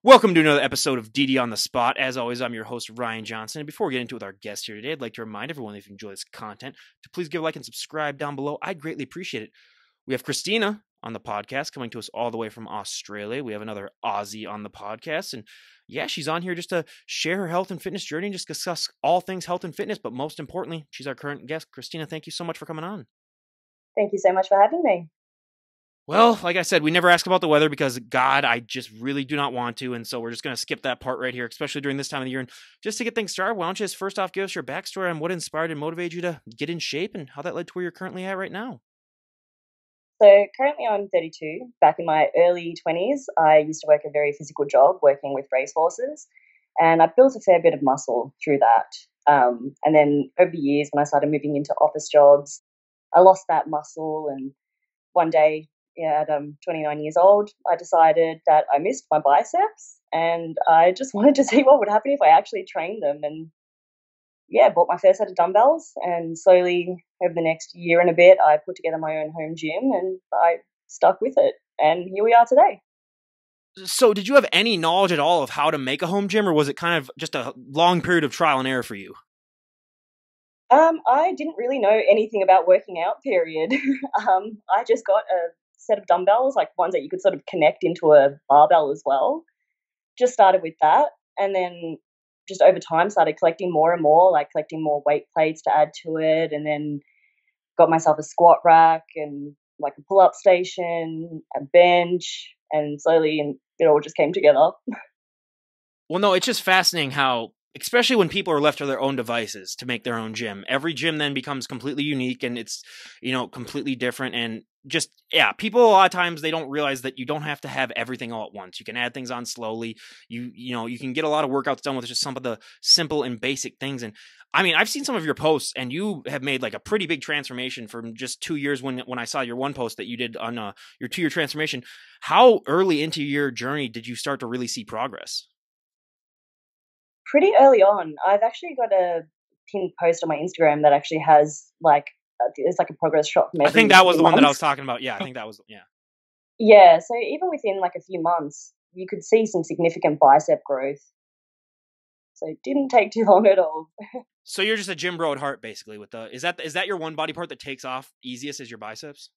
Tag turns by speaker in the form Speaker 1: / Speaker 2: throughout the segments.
Speaker 1: Welcome to another episode of DD on the Spot. As always, I'm your host, Ryan Johnson. And before we get into it with our guest here today, I'd like to remind everyone, if you enjoy this content, to please give a like and subscribe down below. I'd greatly appreciate it. We have Christina on the podcast coming to us all the way from Australia. We have another Aussie on the podcast. And yeah, she's on here just to share her health and fitness journey and just discuss all things health and fitness. But most importantly, she's our current guest. Christina, thank you so much for coming on.
Speaker 2: Thank you so much for having me.
Speaker 1: Well, like I said, we never ask about the weather because, God, I just really do not want to. And so we're just going to skip that part right here, especially during this time of the year. And just to get things started, why don't you just first off give us your backstory on what inspired and motivated you to get in shape and how that led to where you're currently at right now?
Speaker 2: So currently I'm 32. Back in my early 20s, I used to work a very physical job working with racehorses, and I built a fair bit of muscle through that. And then over the years, when I started moving into office jobs, I lost that muscle. And one day, at 29 years old, I decided that I missed my biceps, and I just wanted to see what would happen if I actually trained them. And yeah, bought my first set of dumbbells, and slowly over the next year and a bit, I put together my own home gym, and I stuck with it. And here we are today.
Speaker 1: So did you have any knowledge at all of how to make a home gym, or was it kind of just a long period of trial and error for you?
Speaker 2: I didn't really know anything about working out, period. I just got a set of dumbbells, like ones that you could sort of connect into a barbell as well. Just started with that, and then just over time started collecting more and more, like collecting more weight plates to add to it, and then got myself a squat rack and like a pull-up station, a bench, and slowly and it all just came together.
Speaker 1: Well, no, it's just fascinating how, especially when people are left to their own devices to make their own gym, every gym then becomes completely unique and it's, completely different. And just, yeah, people a lot of times they don't realize that you don't have to have everything all at once. You can add things on slowly. You can get a lot of workouts done with just some of the simple and basic things. And I mean, I've seen some of your posts and you have made like a pretty big transformation from just 2 years when I saw your one post that you did on your 2-year transformation. How early into your journey did you start to really see progress?
Speaker 2: Pretty early on. I've actually got a pinned post on my Instagram that actually has it's like a progress shot from every
Speaker 1: I think that was the one that I was
Speaker 2: month.
Speaker 1: talking about. Yeah, I think that was, yeah.
Speaker 2: Yeah, so even within like a few months, you could see some significant bicep growth. So it didn't take too long at all.
Speaker 1: So you're just a gym bro at heart, basically. Is that your one body part that takes off easiest is your biceps?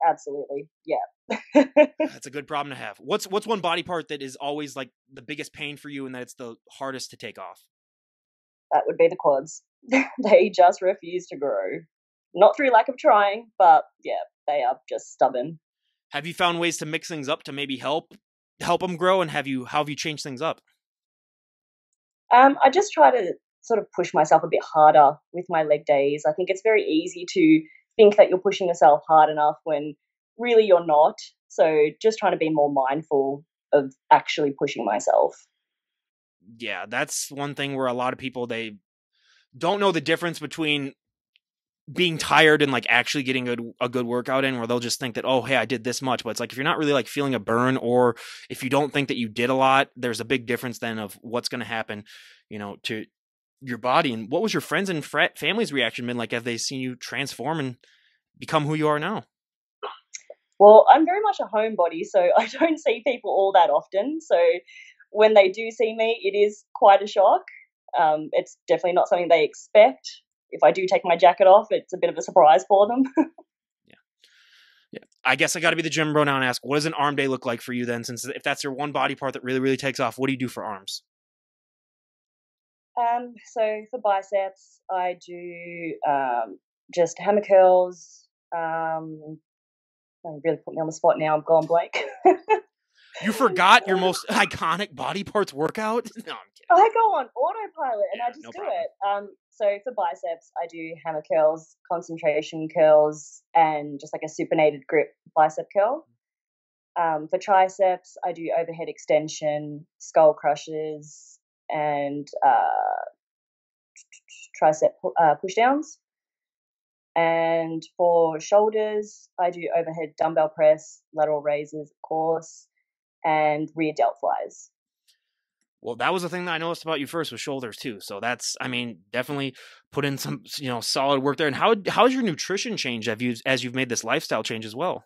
Speaker 2: Absolutely, yeah.
Speaker 1: That's a good problem to have. What's one body part that is always like the biggest pain for you and that it's the hardest to take off?
Speaker 2: That would be the quads. They just refuse to grow. Not through lack of trying, but yeah, they are just stubborn.
Speaker 1: Have you found ways to mix things up to maybe help them grow? And how have you changed things up?
Speaker 2: I just try to sort of push myself a bit harder with my leg days. I think it's very easy to think that you're pushing yourself hard enough when really you're not. So just trying to be more mindful of actually pushing myself.
Speaker 1: Yeah, that's one thing where a lot of people, they don't know the difference between being tired and like actually getting a good workout in, where they'll just think that, oh, hey, I did this much. But it's like, if you're not really like feeling a burn, or if you don't think that you did a lot, there's a big difference then of what's going to happen, to your body. And what was your friends and family's reaction been like? Have they seen you transform and become who you are now?
Speaker 2: Well, I'm very much a homebody, so I don't see people all that often. So when they do see me, it is quite a shock. It's definitely not something they expect. If I do take my jacket off, it's a bit of a surprise for them.
Speaker 1: Yeah. I guess I got to be the gym bro now and ask, what does an arm day look like for you then? Since if that's your one body part that really, really takes off, what do you do for arms?
Speaker 2: So for biceps, I do just hammer curls. You really put me on the spot now. I'm gone blank.
Speaker 1: You forgot your most iconic body parts workout? No, I'm kidding.
Speaker 2: I go on autopilot and I just
Speaker 1: No
Speaker 2: do
Speaker 1: problem.
Speaker 2: it. So for biceps, I do hammer curls, concentration curls, and just like a supinated grip bicep curl. For triceps, I do overhead extension, skull crushes, and tricep push downs. And for shoulders, I do overhead dumbbell press, lateral raises, of course, and rear delt flies.
Speaker 1: Well, that was the thing that I noticed about you first with shoulders too. So that's, I mean, definitely put in some, solid work there. And how's your nutrition changed as you've made this lifestyle change as well?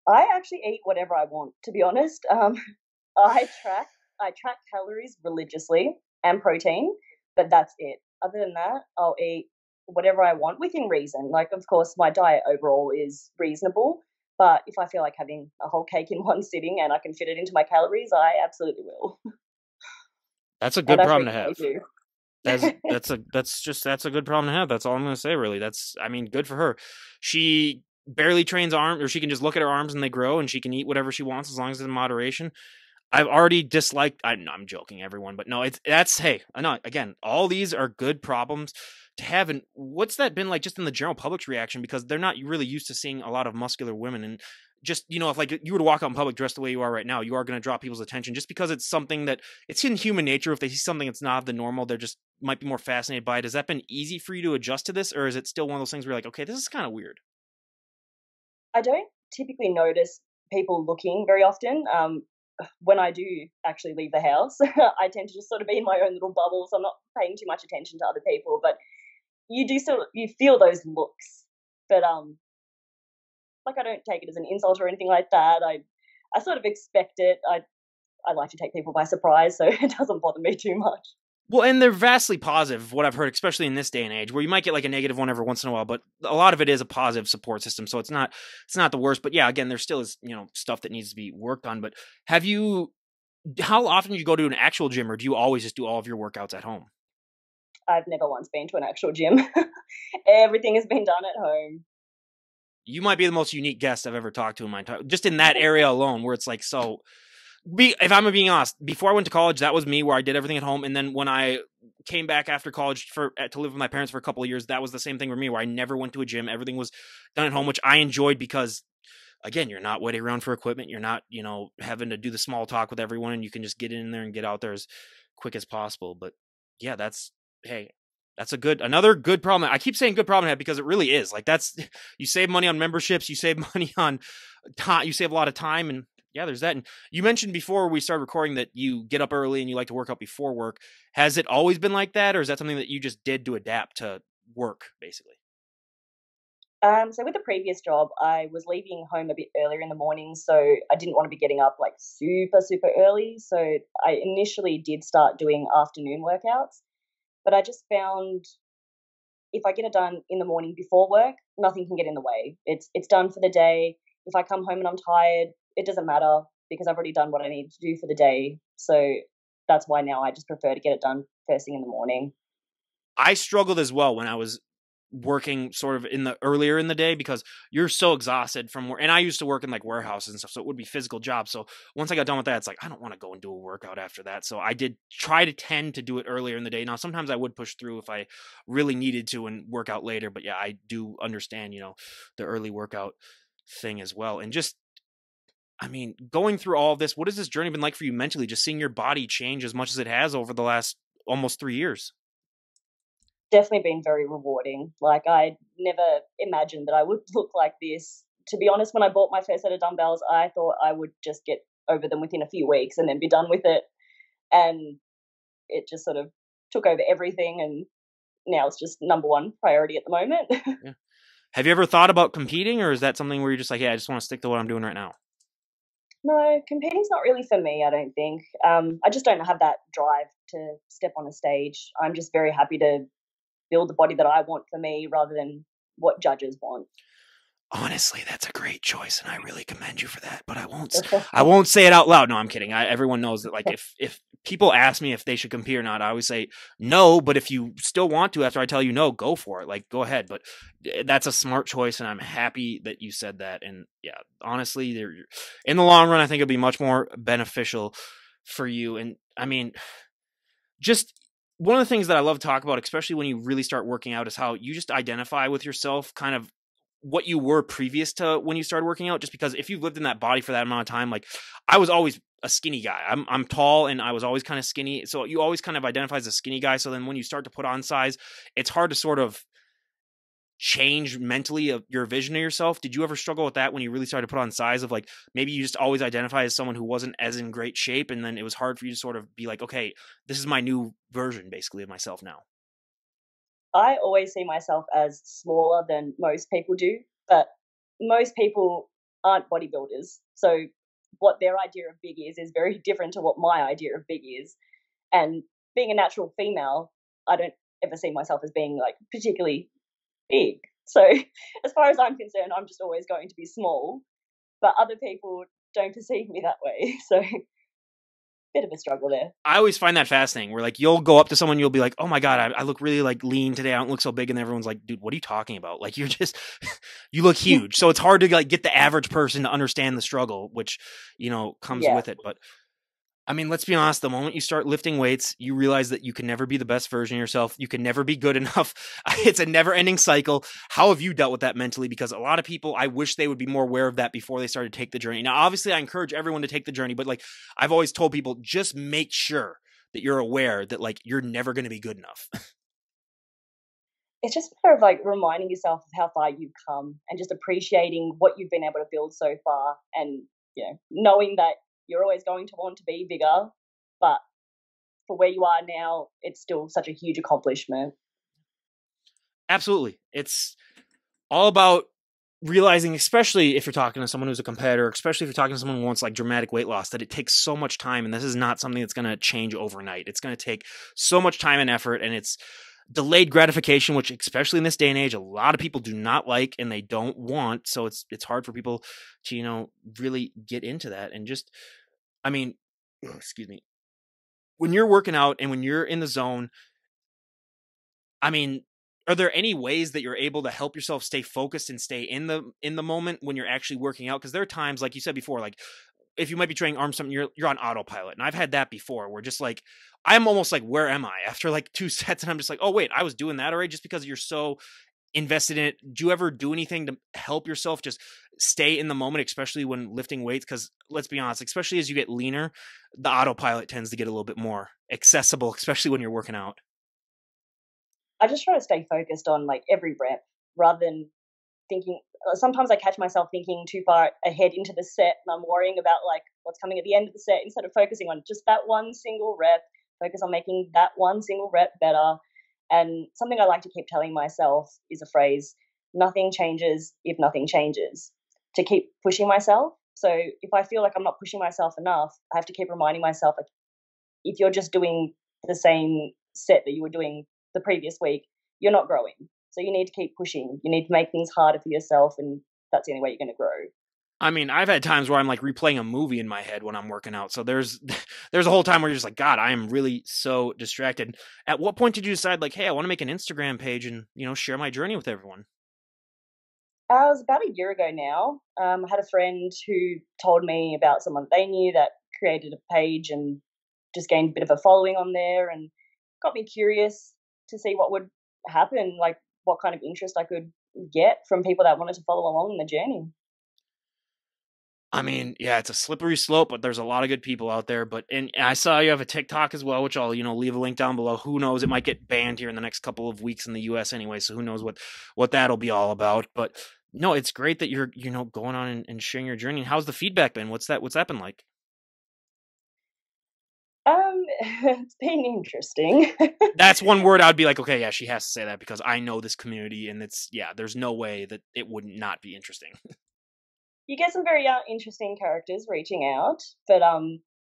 Speaker 2: I actually eat whatever I want, to be honest. I track I track calories religiously and protein, but that's it. Other than that, I'll eat whatever I want within reason. Like, of course, my diet overall is reasonable, but if I feel like having a whole cake in one sitting and I can fit it into my calories, I absolutely will.
Speaker 1: That's a
Speaker 2: And
Speaker 1: good
Speaker 2: I
Speaker 1: problem to
Speaker 2: frequently
Speaker 1: have.
Speaker 2: do.
Speaker 1: That's a good problem to have. That's all I'm gonna say. Really, I mean, good for her. She barely trains arms, or she can just look at her arms and they grow, and she can eat whatever she wants as long as it's in moderation. I've already disliked. I'm joking, everyone, but no, that's hey. I know. Again, all these are good problems to have. And what's that been like, just in the general public's reaction? Because they're not really used to seeing a lot of muscular women, and just if like you were to walk out in public dressed the way you are right now, you are going to draw people's attention just because it's something that it's in human nature. If they see something that's not the normal, they're just might be more fascinated by it. Has that been easy for you to adjust to this, or is it still one of those things where you're like, okay, this is kind of weird?
Speaker 2: I don't typically notice people looking very often. When I do actually leave the house, I tend to just sort of be in my own little bubble, so I'm not paying too much attention to other people. But you do still you feel those looks, but like I don't take it as an insult or anything like that. I sort of expect it. I like to take people by surprise, so it doesn't bother me too much.
Speaker 1: Well, and they're vastly positive, what I've heard, especially in this day and age, where you might get like a negative one every once in a while, but a lot of it is a positive support system. So it's not the worst. But yeah, again, there still is, stuff that needs to be worked on. But how often do you go to an actual gym, or do you always just do all of your workouts at home?
Speaker 2: I've never once been to an actual gym. Everything has been done at home.
Speaker 1: You might be the most unique guest I've ever talked to in my time, just in that area alone, where it's like, so if I'm being honest, before I went to college, that was me, where I did everything at home. And then when I came back after college to live with my parents for a couple of years, that was the same thing for me, where I never went to a gym. Everything was done at home, which I enjoyed because, again, you're not waiting around for equipment. You're not, having to do the small talk with everyone, and you can just get in there and get out there as quick as possible. But yeah, hey, that's another good problem. I keep saying good problem to have because it really is. Like, you save money on memberships, you save money on time, you save a lot of time, and yeah, there's that. And you mentioned before we started recording that you get up early and you like to work out before work. Has it always been like that, or is that something that you just did to adapt to work, basically?
Speaker 2: So with the previous job, I was leaving home a bit earlier in the morning, so I didn't want to be getting up like super, super early. So I initially did start doing afternoon workouts, but I just found if I get it done in the morning before work, nothing can get in the way. It's done for the day. If I come home and I'm tired, it doesn't matter because I've already done what I need to do for the day. So that's why now I just prefer to get it done first thing in the morning.
Speaker 1: I struggled as well when I was working sort of earlier in the day, because you're so exhausted from work. And I used to work in like warehouses and stuff, so it would be physical jobs. So once I got done with that, it's like, I don't want to go and do a workout after that. So I did try to tend to do it earlier in the day. Now, sometimes I would push through if I really needed to and work out later. But yeah, I do understand, the early workout thing as well. And just, I mean, going through all of this, what has this journey been like for you mentally? Just seeing your body change as much as it has over the last almost 3 years.
Speaker 2: Definitely been very rewarding. Like I never imagined that I would look like this. To be honest, when I bought my first set of dumbbells, I thought I would just get over them within a few weeks and then be done with it. And it just sort of took over everything, and now it's just number one priority at the moment.
Speaker 1: Yeah. Have you ever thought about competing, or is that something where you're just like, yeah, I just want to stick to what I'm doing right now?
Speaker 2: No, competing's not really for me, I don't think. I just don't have that drive to step on a stage. I'm just very happy to build the body that I want for me rather than what judges want.
Speaker 1: Honestly, that's a great choice, and I really commend you for that. But I won't say it out loud. No, I'm kidding. Everyone knows that. Like, if people ask me if they should compete or not, I always say no. But if you still want to, after I tell you no, go for it. Like, go ahead. But that's a smart choice, and I'm happy that you said that. And yeah, honestly, in the long run, I think it'll be much more beneficial for you. And I mean, just one of the things that I love to talk about, especially when you really start working out, is how you just identify with yourself, kind of what you were previous to when you started working out. Just because if you've lived in that body for that amount of time, like I was always a skinny guy. I'm tall, and I was always kind of skinny. So you always kind of identify as a skinny guy. So then when you start to put on size, it's hard to sort of change mentally of your vision of yourself. Did you ever struggle with that when you really started to put on size, of like, maybe you just always identify as someone who wasn't as in great shape, and then it was hard for you to sort of be like, okay, this is my new version basically of myself now?
Speaker 2: I always see myself as smaller than most people do, but most people aren't bodybuilders. So what their idea of big is very different to what my idea of big is. And being a natural female, I don't ever see myself as being like particularly big. So as far as I'm concerned, I'm just always going to be small. But other people don't perceive me that way. So bit of a struggle there.
Speaker 1: I always find that fascinating where like you'll go up to someone, you'll be like, oh my God, I look really like lean today. I don't look so big. And everyone's like, dude, what are you talking about? Like you're just, you look huge. So it's hard to like get the average person to understand the struggle, which, you know, comes with it. But I mean, let's be honest, the moment you start lifting weights, you realize that you can never be the best version of yourself. You can never be good enough. It's a never ending cycle. How have you dealt with that mentally? Because a lot of people, I wish they would be more aware of that before they started to take the journey. Now, obviously I encourage everyone to take the journey, but like I've always told people, just make sure that you're aware that like you're never going to be good enough.
Speaker 2: It's just a matter of like reminding yourself of how far you've come and just appreciating what you've been able to build so far, and you know, knowing that you're always going to want to be bigger, but for where you are now, it's still such a huge accomplishment.
Speaker 1: Absolutely. It's all about realizing, especially if you're talking to someone who's a competitor, especially if you're talking to someone who wants like dramatic weight loss, that it takes so much time, and this is not something that's going to change overnight. It's going to take so much time and effort, and it's delayed gratification, which especially in this day and age, a lot of people do not like and they don't want. So it's hard for people to, you know, really get into that. And just, I mean, excuse me, when you're working out and when you're in the zone, I mean, are there any ways that you're able to help yourself stay focused and stay in the moment when you're actually working out? Because there are times, like you said before, like if you might be training arms, something you're on autopilot. And I've had that before where just like, I'm almost like, where am I after like 2 sets? And I'm just like, oh wait, I was doing that already, just because you're so invested in it. Do you ever do anything to help yourself just stay in the moment, especially when lifting weights? Because let's be honest, especially as you get leaner, the autopilot tends to get a little bit more accessible, especially when you're working out.
Speaker 2: I just try to stay focused on like every rep rather than thinking. Sometimes I catch myself thinking too far ahead into the set, and I'm worrying about like what's coming at the end of the set instead of focusing on just that one single rep. Focus on making that one single rep better. And something I like to keep telling myself is a phrase: nothing changes if nothing changes. To keep pushing myself. So if I feel like I'm not pushing myself enough, I have to keep reminding myself, like, if you're just doing the same set that you were doing the previous week, you're not growing. So you need to keep pushing. You need to make things harder for yourself, and that's the only way you're going to grow.
Speaker 1: I mean, I've had times where I'm like replaying a movie in my head when I'm working out. So there's there's a whole time where you're just like, God, I am really so distracted. At what point did you decide like, hey, I want to make an Instagram page and, you know, share my journey with everyone?
Speaker 2: It was about a year ago now. I had a friend who told me about someone they knew that created a page and just gained a bit of a following on there, and got me curious to see what would happen, like what kind of interest I could get from people that wanted to follow along in the journey.
Speaker 1: I mean, yeah, it's a slippery slope, but there's a lot of good people out there. But and I saw you have a TikTok as well, which I'll, you know, leave a link down below. Who knows? It might get banned here in the next couple of weeks in the US anyway. So who knows what that'll be all about. But no, it's great that you're, you know, going on and sharing your journey. And how's the feedback been? What's that been like?
Speaker 2: It's been interesting.
Speaker 1: That's one word I'd be like, okay, yeah, she has to say that because I know this community, and it's, yeah, there's no way that it would not be interesting.
Speaker 2: You get some very interesting characters reaching out, but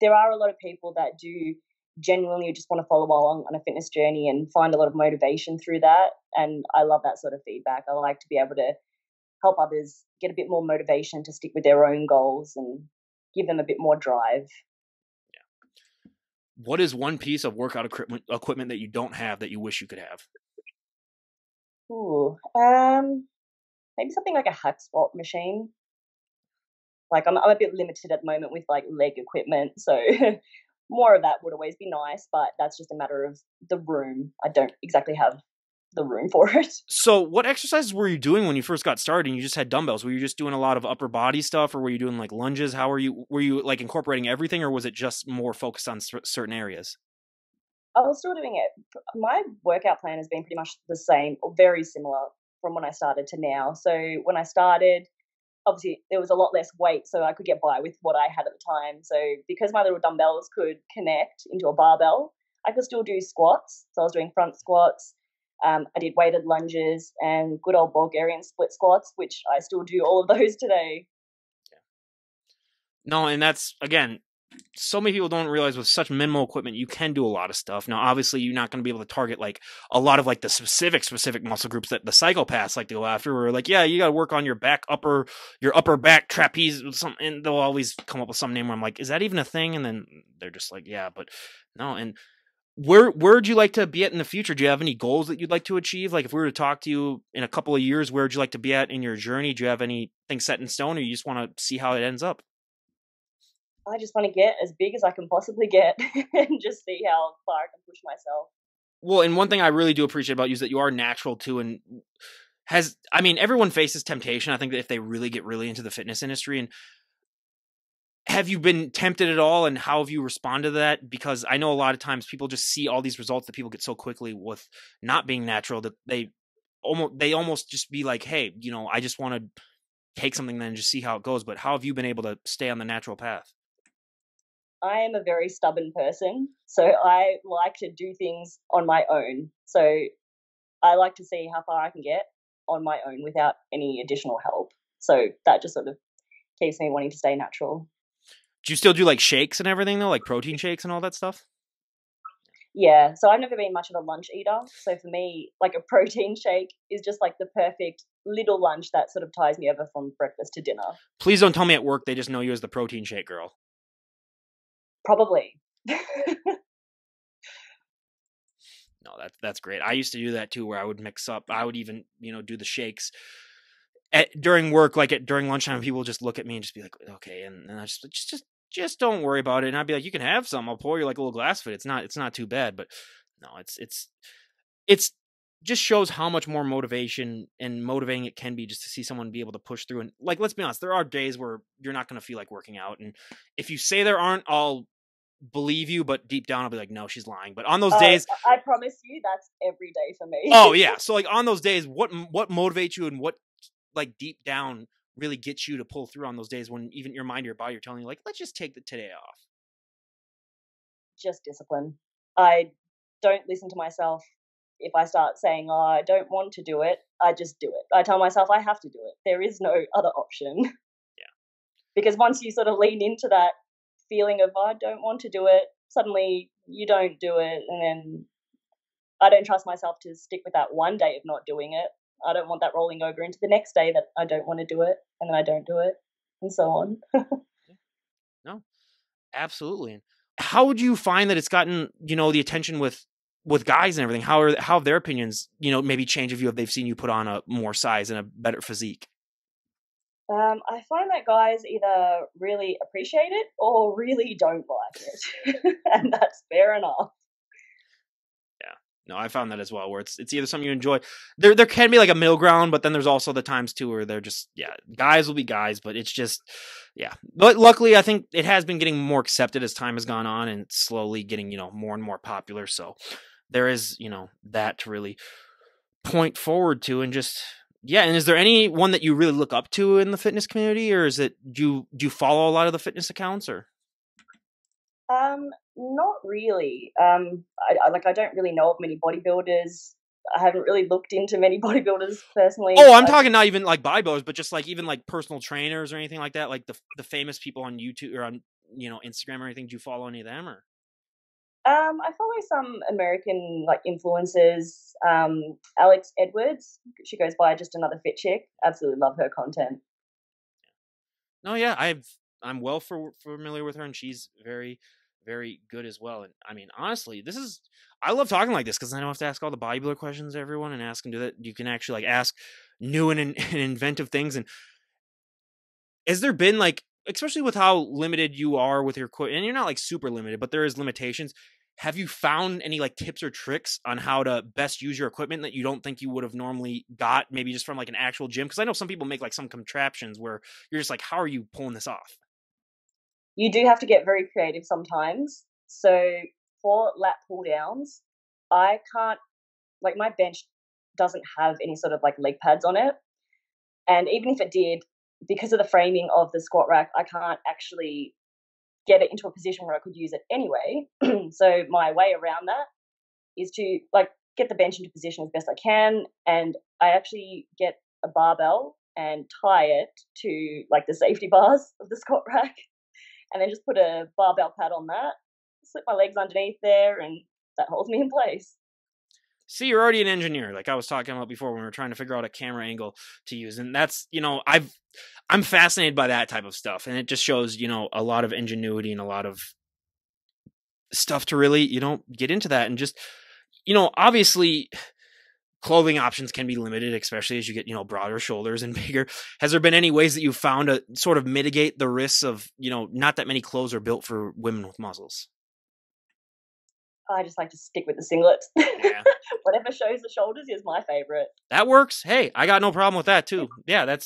Speaker 2: there are a lot of people that do genuinely just want to follow along on a fitness journey and find a lot of motivation through that. And I love that sort of feedback. I like to be able to help others get a bit more motivation to stick with their own goals and give them a bit more drive.
Speaker 1: What is one piece of workout equipment that you don't have that you wish you could have?
Speaker 2: Ooh, maybe something like a hack squat machine. Like I'm a bit limited at the moment with like leg equipment, so more of that would always be nice. But that's just a matter of the room. I don't exactly have the room for it.
Speaker 1: So what exercises were you doing when you first got started and you just had dumbbells? Were you just doing a lot of upper body stuff, or were you doing like lunges? Were you like incorporating everything, or was it just more focused on certain areas?
Speaker 2: I was still doing it. My workout plan has been pretty much the same or very similar from when I started to now. So when I started, obviously there was a lot less weight, so I could get by with what I had at the time. So because my little dumbbells could connect into a barbell, I could still do squats. So I was doing front squats. I did weighted lunges and good old Bulgarian split squats, which I still do all of those today.
Speaker 1: No, and that's again, so many people don't realize with such minimal equipment you can do a lot of stuff. Now obviously you're not going to be able to target like a lot of like the specific muscle groups that the psychopaths like to go after, where like, yeah, you got to work on your upper back trapeze with something, and they'll always come up with some name where I'm like, is that even a thing? And then they're just like, yeah, but no. And where'd you like to be at in the future? Do you have any goals that you'd like to achieve? Like if we were to talk to you in a couple of years, where'd you like to be at in your journey? Do you have anything set in stone, or you just want to see how it ends up?
Speaker 2: I just want to get as big as I can possibly get and just see how far I can push myself.
Speaker 1: Well, and one thing I really do appreciate about you is that you are natural too, and I mean, everyone faces temptation. I think that if they really get really into the fitness industry, and have you been tempted at all, and how have you responded to that? Because I know a lot of times people just see all these results that people get so quickly with not being natural that they almost just be like, hey, I just want to take something then and just see how it goes. But how have you been able to stay on the natural path?
Speaker 2: I am a very stubborn person, so I like to do things on my own. So I like to see how far I can get on my own without any additional help. So that just sort of keeps me wanting to stay natural.
Speaker 1: Do you still do like shakes and everything though, like protein shakes and all that stuff?
Speaker 2: Yeah, so I've never been much of a lunch eater. So for me, like a protein shake is just like the perfect little lunch that sort of ties me over from breakfast to dinner.
Speaker 1: Please don't tell me at work they just know you as the protein shake girl.
Speaker 2: Probably.
Speaker 1: No, that's great. I used to do that too, where I would mix up. I would even do the shakes during work, like during lunchtime. People just look at me and just be like, okay, and I just don't worry about it. And I'd be like, you can have some. I'll pour you like a little glass of it. It's not too bad. But no, it's just shows how much more motivation and motivating it can be just to see someone be able to push through. And like, let's be honest, there are days where you're not going to feel like working out, and if you say there aren't, I'll believe you, but deep down I'll be like, no, she's lying. But on those days,
Speaker 2: I promise you that's every day for me.
Speaker 1: oh yeah, so like on those days, what motivates you, and what like deep down really gets you to pull through on those days when even your mind or your body are telling you like, let's just take the today off?
Speaker 2: Just discipline. I don't listen to myself. If I start saying, oh, I don't want to do it, I just do it. I tell myself I have to do it. There is no other option.
Speaker 1: Yeah.
Speaker 2: Because once you sort of lean into that feeling of, oh, I don't want to do it, suddenly you don't do it. And then I don't trust myself to stick with that one day of not doing it. I don't want that rolling over into the next day that I don't want to do it, and then I don't do it, and so on.
Speaker 1: No, absolutely. And how would you find that it's gotten, the attention with guys and everything? How have their opinions, maybe changed of you if they've seen you put on a more size and a better physique?
Speaker 2: I find that guys either really appreciate it or really don't like it, and that's fair enough.
Speaker 1: Yeah. No, I found that as well, where it's either something you enjoy. There can be like a middle ground, but then there's also the times too where they're just, yeah, guys will be guys, but it's just, yeah. But luckily, I think it has been getting more accepted as time has gone on, and it's slowly getting, more and more popular. So there is, that to really point forward to, and just, yeah. And is there anyone that you really look up to in the fitness community, or is it, do you follow a lot of the fitness accounts, or?
Speaker 2: Not really. I don't really know of many bodybuilders. I haven't really looked into many bodybuilders personally.
Speaker 1: Oh, I'm talking not even like bodybuilders, but just like even like personal trainers or anything like that, like the famous people on YouTube or on Instagram or anything. Do you follow any of them, or?
Speaker 2: I follow some American like influencers. Alex Edwards, she goes by just another fit chick. Absolutely love her content.
Speaker 1: No, yeah, I'm well familiar with her, and she's very, very good as well. And I mean, honestly, I love talking like this because I don't have to ask all the bodybuilder questions to everyone and ask and do that. You can actually like ask new and inventive things. And has there been like, especially with how limited you are with your equipment, and you're not like super limited, but there is limitations. Have you found any like tips or tricks on how to best use your equipment that you don't think you would have normally got, maybe just from like an actual gym? Because I know some people make like some contraptions where you're just like, how are you pulling this off?
Speaker 2: You do have to get very creative sometimes. So for lat pull downs, I can't, like, my bench doesn't have any sort of like leg pads on it. And even if it did, because of the framing of the squat rack, I can't actually get it into a position where I could use it anyway. So my way around that is to like get the bench into position as best I can, and I actually get a barbell and tie it to like the safety bars of the squat rack, and then just put a barbell pad on that, slip my legs underneath there, and that holds me in place.
Speaker 1: See, you're already an engineer, like I was talking about before when we were trying to figure out a camera angle to use. And that's, I'm fascinated by that type of stuff. And it just shows, a lot of ingenuity and a lot of stuff to really, get into that. And just, obviously clothing options can be limited, especially as you get, broader shoulders and bigger. Has there been any ways that you've found to sort of mitigate the risks of, not that many clothes are built for women with muscles?
Speaker 2: I just like to stick with the singlet.
Speaker 1: Yeah.
Speaker 2: Whatever shows the shoulders is my favorite.
Speaker 1: That works. Hey, I got no problem with that too. Yeah,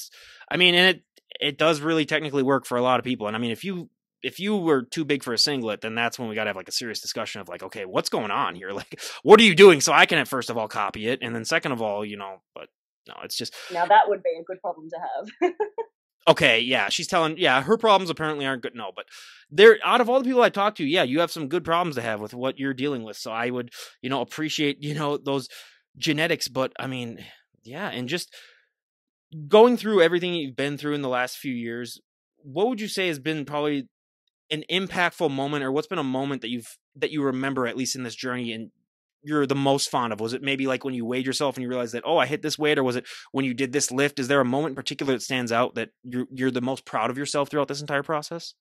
Speaker 1: and it does really technically work for a lot of people. And I mean, if you were too big for a singlet, then that's when we got to have like a serious discussion of like, okay, what's going on here? Like, what are you doing? So I can, first of all, copy it. And then second of all, but no, it's just.
Speaker 2: Now that would be a good problem to have.
Speaker 1: Okay, yeah, she's telling, yeah, her problems apparently aren't good. No, but out of all the people I talk to, yeah, you have some good problems to have with what you're dealing with. So I would, appreciate, those genetics. But I mean, yeah, and just going through everything you've been through in the last few years, what would you say has been probably an impactful moment, or what's been a moment that you remember, at least in this journey, and you're the most fond of? Was it maybe like when you weighed yourself and you realized that, oh, I hit this weight, or was it when you did this lift? Is there a moment in particular that stands out that you're the most proud of yourself throughout this entire process?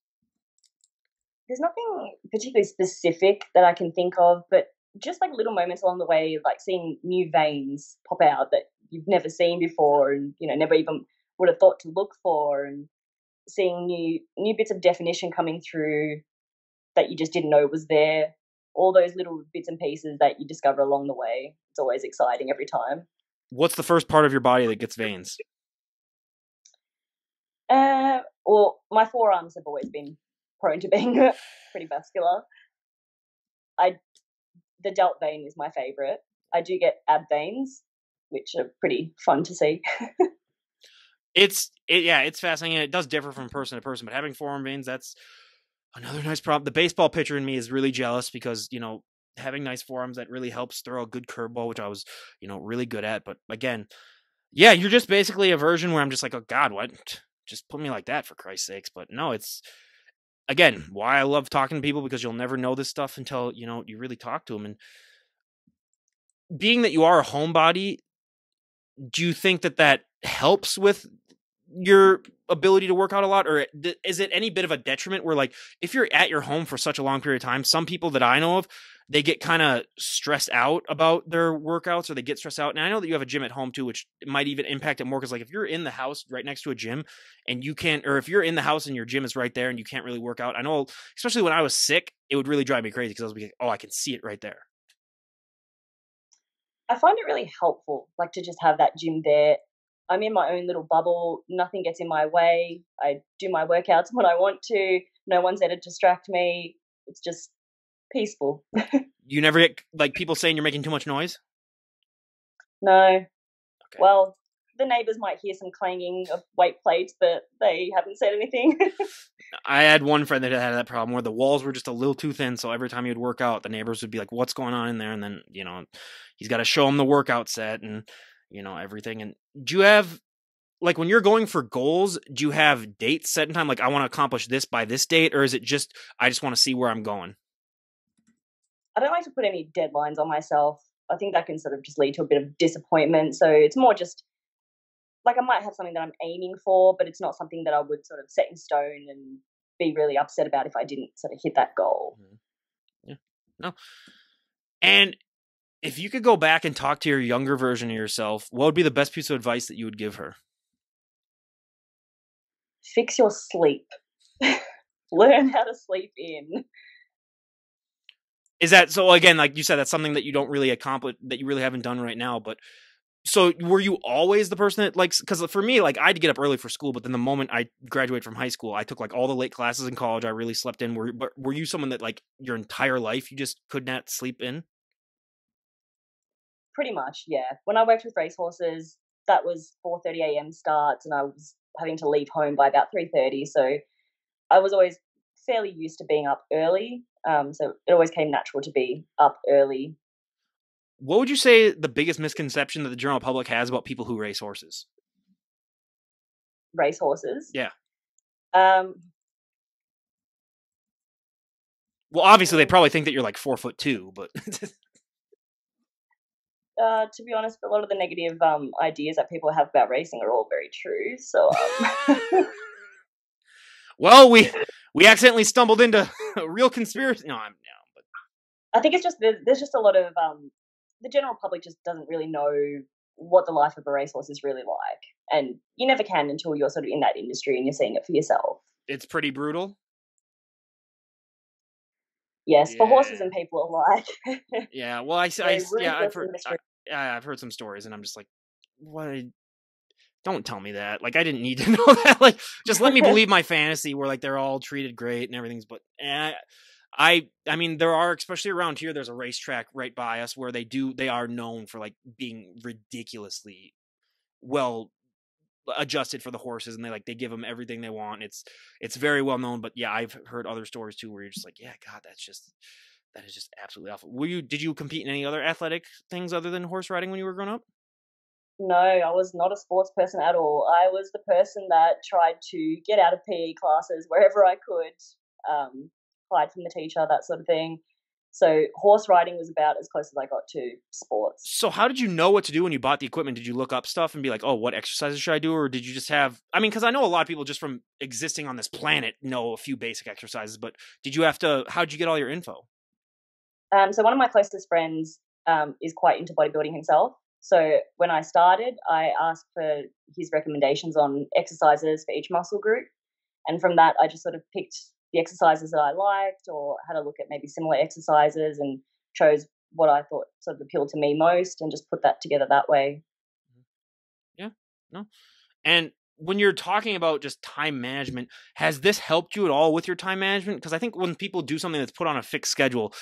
Speaker 2: There's nothing particularly specific that I can think of, but just like little moments along the way, like seeing new veins pop out that you've never seen before, and never even would have thought to look for, and seeing new bits of definition coming through that you just didn't know was there. All those little bits and pieces that you discover along the way. It's always exciting every time.
Speaker 1: What's the first part of your body that gets veins?
Speaker 2: Well, my forearms have always been prone to being pretty vascular. The delt vein is my favorite. I do get ab veins, which are pretty fun to see.
Speaker 1: It's fascinating. It does differ from person to person, but having forearm veins, that's another nice problem. The baseball pitcher in me is really jealous because, having nice forearms, that really helps throw a good curveball, which I was, really good at. But again, yeah, you're just basically a version where I'm just like, oh God, what? Just put me like that, for Christ's sakes. But no, it's, again, why I love talking to people, because you'll never know this stuff until, you really talk to them. And being that you are a homebody, do you think that helps with your ability to work out a lot, or is it any bit of a detriment where, like, if you're at your home for such a long period of time, some people that I know of, they get kind of stressed out about their workouts, or they get stressed out. And I know that you have a gym at home too, which might even impact it more. Cause like if you're in the house right next to a gym and you can't, or if you're in the house and your gym is right there and you can't really work out, I know, especially when I was sick, it would really drive me crazy because I was like, oh, I can see it right there.
Speaker 2: I find it really helpful, like, to just have that gym there. I'm in my own little bubble. Nothing gets in my way. I do my workouts when I want to. No one's there to distract me. It's just peaceful.
Speaker 1: You never get like people saying you're making too much noise?
Speaker 2: No.
Speaker 1: Okay.
Speaker 2: Well, the neighbors might hear some clanging of weight plates, but they haven't said anything.
Speaker 1: I had one friend that had that problem where the walls were just a little too thin. So every time he would work out, the neighbors would be like, what's going on in there? And then, he's got to show them the workout set and, everything. And do you have, like, when you're going for goals, do you have dates set in time? Like, I want to accomplish this by this date, or is it just, I just want to see where I'm going?
Speaker 2: I don't like to put any deadlines on myself. I think that can sort of just lead to a bit of disappointment. So it's more just like I might have something that I'm aiming for, but it's not something that I would sort of set in stone and be really upset about if I didn't sort of hit that goal.
Speaker 1: Yeah. No. And if you could go back and talk to your younger version of yourself, what would be the best piece of advice that you would give her?
Speaker 2: Fix your sleep. Learn how to sleep in.
Speaker 1: Is that, so again, like you said, that's something that you don't really accomplish, that you really haven't done right now, but so were you always the person that, like, because for me, like, I had to get up early for school, but then the moment I graduated from high school, I took like all the late classes in college. I really slept in. Were you someone that, like, your entire life you just could not sleep in?
Speaker 2: Pretty much, yeah. When I worked with racehorses, that was 4:30 a.m. starts, and I was having to leave home by about 3:30. So I was always fairly used to being up early. So it always came natural to be up early.
Speaker 1: What would you say the biggest misconception that the general public has about people who race horses?
Speaker 2: Racehorses?
Speaker 1: Yeah. Well, obviously they probably think that you're like 4'2", but
Speaker 2: To be honest, a lot of the negative ideas that people have about racing are all very true. So
Speaker 1: well, we accidentally stumbled into a real conspiracy. No, I'm no, but
Speaker 2: I think it's just there's just a lot of the general public just doesn't really know what the life of a racehorse is really like, and you never can until you're sort of in that industry and you're seeing it for yourself.
Speaker 1: it's pretty brutal.
Speaker 2: Yes, for horses
Speaker 1: Yeah,
Speaker 2: and people alike.
Speaker 1: yeah. Well,
Speaker 2: Very
Speaker 1: yeah,
Speaker 2: ruthless industry.
Speaker 1: I've heard some stories, and I'm just like, what? Don't tell me that. Like, I didn't need to know that. Like, just let me believe my fantasy where like they're all treated great and everything's. But I mean, there are, especially around here, there's a racetrack right by us where they are known for like being ridiculously well adjusted for the horses, and they give them everything they want. It's very well known. But yeah, I've heard other stories too where you're just like, yeah, God, that is just absolutely awful. Did you compete in any other athletic things other than horse riding when you were growing up?
Speaker 2: No, I was not a sports person at all. I was the person that tried to get out of PE classes wherever I could, hide from the teacher, that sort of thing. So horse riding was about as close as I got to sports.
Speaker 1: So how did you know what to do when you bought the equipment? Did you look up stuff and be like, oh, what exercises should I do? Or did you just have, I mean, because I know a lot of people just from existing on this planet know a few basic exercises, but how'd you get all your info?
Speaker 2: So one of my closest friends is quite into bodybuilding himself. So when I started, I asked for his recommendations on exercises for each muscle group. And from that, I just sort of picked the exercises that I liked or had a look at maybe similar exercises and chose what I thought sort of appealed to me most and just put that together that way.
Speaker 1: Yeah, no. And when you're talking about just time management, has this helped you at all with your time management? Because I think when people do something that's put on a fixed schedule,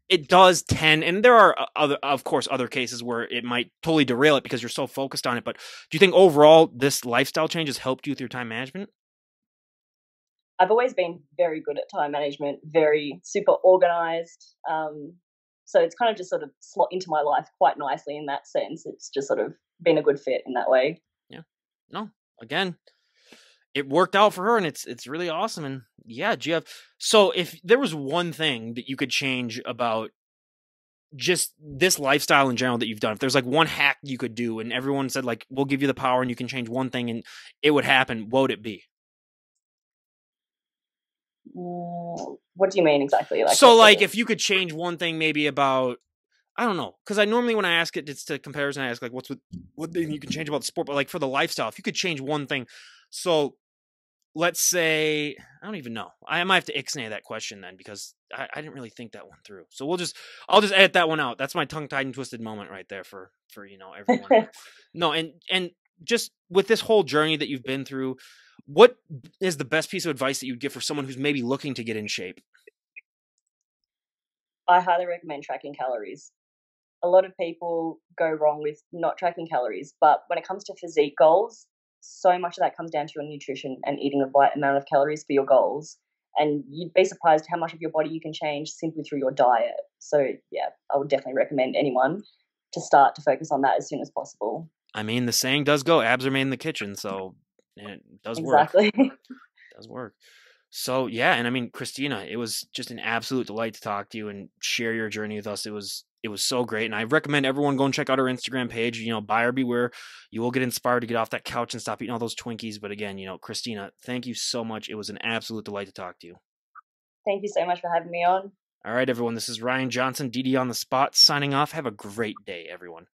Speaker 1: it does tend, and there are of course, other cases where it might totally derail it because you're so focused on it. But do you think overall this lifestyle change has helped you with your time management?
Speaker 2: I've always been very good at time management, very super organized. So it's kind of just sort of slot into my life quite nicely in that sense. It's just sort of been a good fit in that way.
Speaker 1: Yeah. No. Again, it worked out for her, and it's really awesome. And yeah, Jeff. So if there was one thing that you could change about just this lifestyle in general that you've done, if there's like one hack you could do, and everyone said like, we'll give you the power and you can change one thing and it would happen, what would it be?
Speaker 2: What do you mean exactly?
Speaker 1: So like if you could change one thing maybe about, I don't know, because I normally when I ask it, it's to comparison. I ask like, what thing you can change about the sport, but like for the lifestyle, if you could change one thing, so let's say I don't even know. I might have to ixnay that question then because I didn't really think that one through. So I'll just edit that one out. That's my tongue tied and twisted moment right there for everyone. No, and just with this whole journey that you've been through, what is the best piece of advice that you'd give for someone who's maybe looking to get in shape?
Speaker 2: I highly recommend tracking calories. A lot of people go wrong with not tracking calories, but when it comes to physique goals, so much of that comes down to your nutrition and eating the right amount of calories for your goals. And you'd be surprised how much of your body you can change simply through your diet. So, yeah, I would definitely recommend anyone to start to focus on that as soon as possible.
Speaker 1: I mean, the saying does go, abs are made in the kitchen, so it does work.
Speaker 2: Exactly.
Speaker 1: It does work. So yeah, and I mean, Christina, it was just an absolute delight to talk to you and share your journey with us. It was so great, and I recommend everyone go and check out our Instagram page. Buyer beware. You will get inspired to get off that couch and stop eating all those Twinkies. But again, Christina, thank you so much. It was an absolute delight to talk to you.
Speaker 2: Thank you so much for having me on.
Speaker 1: All right, everyone. This is Ryan Johnson, DD on the spot, signing off. Have a great day, everyone.